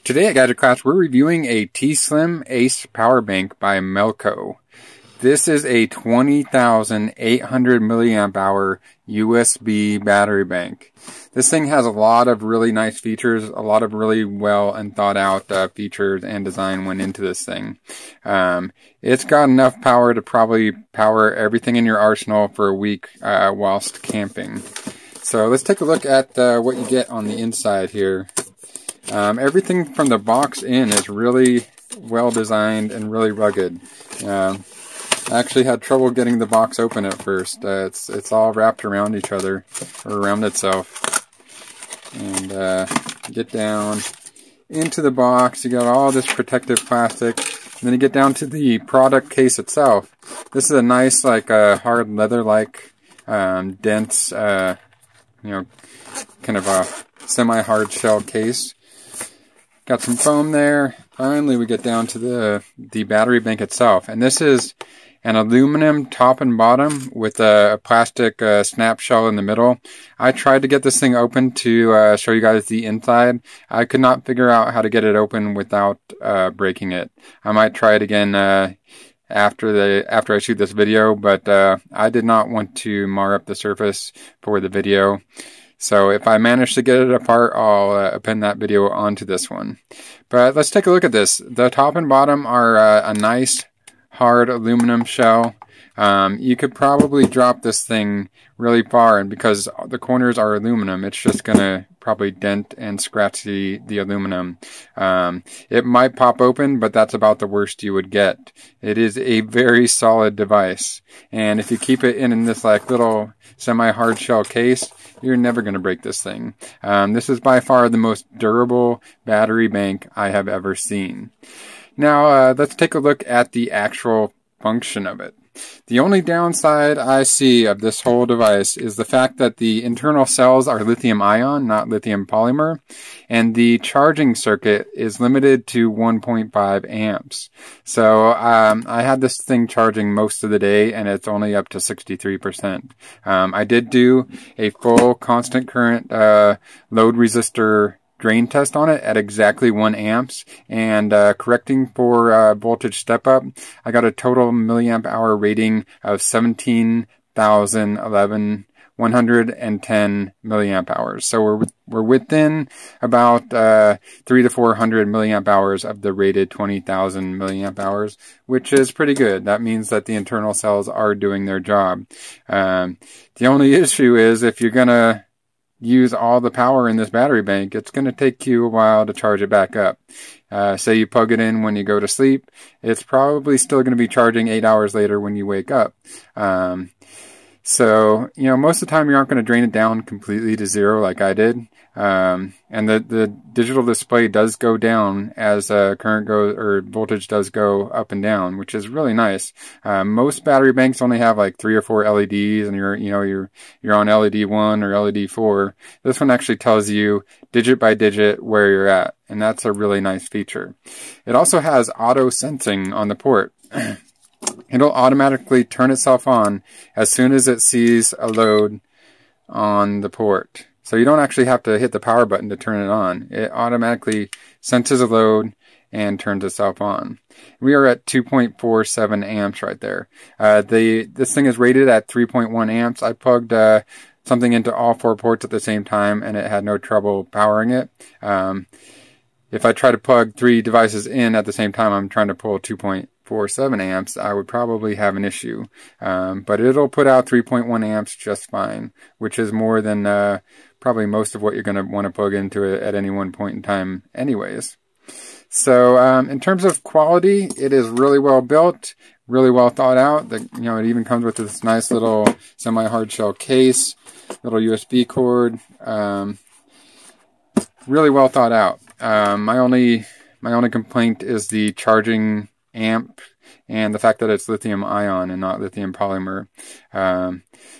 Today at Gadget Class, we're reviewing a T-Slim Ace Power Bank by Melkco. This is a 20,800 milliamp hour USB battery bank. This thing has a lot of really nice features, a lot of really well and thought out features and design went into this thing. It's got enough power to probably power everything in your arsenal for a week whilst camping. So let's take a look at what you get on the inside here. Everything from the box in is really well designed and really rugged. I actually had trouble getting the box open at first. It's all wrapped around each other, or around itself. And get down into the box, you got all this protective plastic. And then you get down to the product case itself. This is a nice, like, hard leather-like, dense, kind of a semi-hard shell case. Got some foam there. Finally, we get down to the battery bank itself. And this is an aluminum top and bottom with a plastic snap shell in the middle. I tried to get this thing open to show you guys the inside. I could not figure out how to get it open without breaking it. I might try it again after I shoot this video, but I did not want to mar up the surface for the video. So if I manage to get it apart, I'll append that video onto this one. But let's take a look at this. The top and bottom are a nice hard aluminum shell. You could probably drop this thing really far, and because the corners are aluminum, it's just going to probably dent and scratch the aluminum. It might pop open, but that's about the worst you would get. It is a very solid device, and if you keep it in this like little semi-hard shell case, you're never going to break this thing. This is by far the most durable battery bank I have ever seen. Now, let's take a look at the actual function of it. The only downside I see of this whole device is the fact that the internal cells are lithium ion, not lithium polymer, and the charging circuit is limited to 1.5 amps. So I had this thing charging most of the day, and it's only up to 63%. I did do a full constant current load resistor drain test on it at exactly 1 amps, and correcting for voltage step up, I got a total milliamp hour rating of 110 milliamp hours. So we're within about 300 to 400 milliamp hours of the rated 20,000 milliamp hours, which is pretty good. That means that the internal cells are doing their job. The only issue is if you're gonna use all the power in this battery bank, it's going to take you a while to charge it back up. Say you plug it in when you go to sleep, it's probably still going to be charging 8 hours later when you wake up. So, most of the time you aren't going to drain it down completely to zero like I did. And the digital display does go down as current goes, or voltage does go up and down, which is really nice. Most battery banks only have like 3 or 4 LEDs, and you're on LED 1 or LED 4. This one actually tells you digit by digit where you're at, and that's a really nice feature. It also has auto sensing on the port. It'll automatically turn itself on as soon as it sees a load on the port. So you don't actually have to hit the power button to turn it on. It automatically senses a load and turns itself on. We are at 2.47 amps right there. This thing is rated at 3.1 amps. I plugged something into all 4 ports at the same time, and it had no trouble powering it. If I try to plug 3 devices in at the same time, I'm trying to pull 2.47 amps, I would probably have an issue. But it'll put out 3.1 amps just fine, which is more than probably most of what you're going to want to plug into it at any one point in time anyways. So in terms of quality, it is really well built, really well thought out. It even comes with this nice little semi-hard shell case, little USB cord. Really well thought out. My only complaint is the charging amp and the fact that it's lithium ion and not lithium polymer.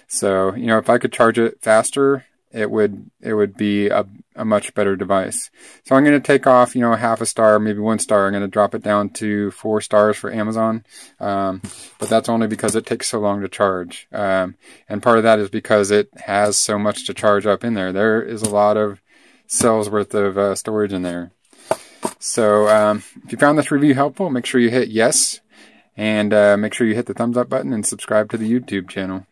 So if I could charge it faster, it would be a much better device. So I'm going to take off half a star, maybe 1 star. I'm going to drop it down to 4 stars for Amazon, but that's only because it takes so long to charge, and part of that is because it has so much to charge up in there. There is a lot of cells worth of storage in there. So if you found this review helpful, make sure you hit yes, and make sure you hit the thumbs up button and subscribe to the YouTube channel.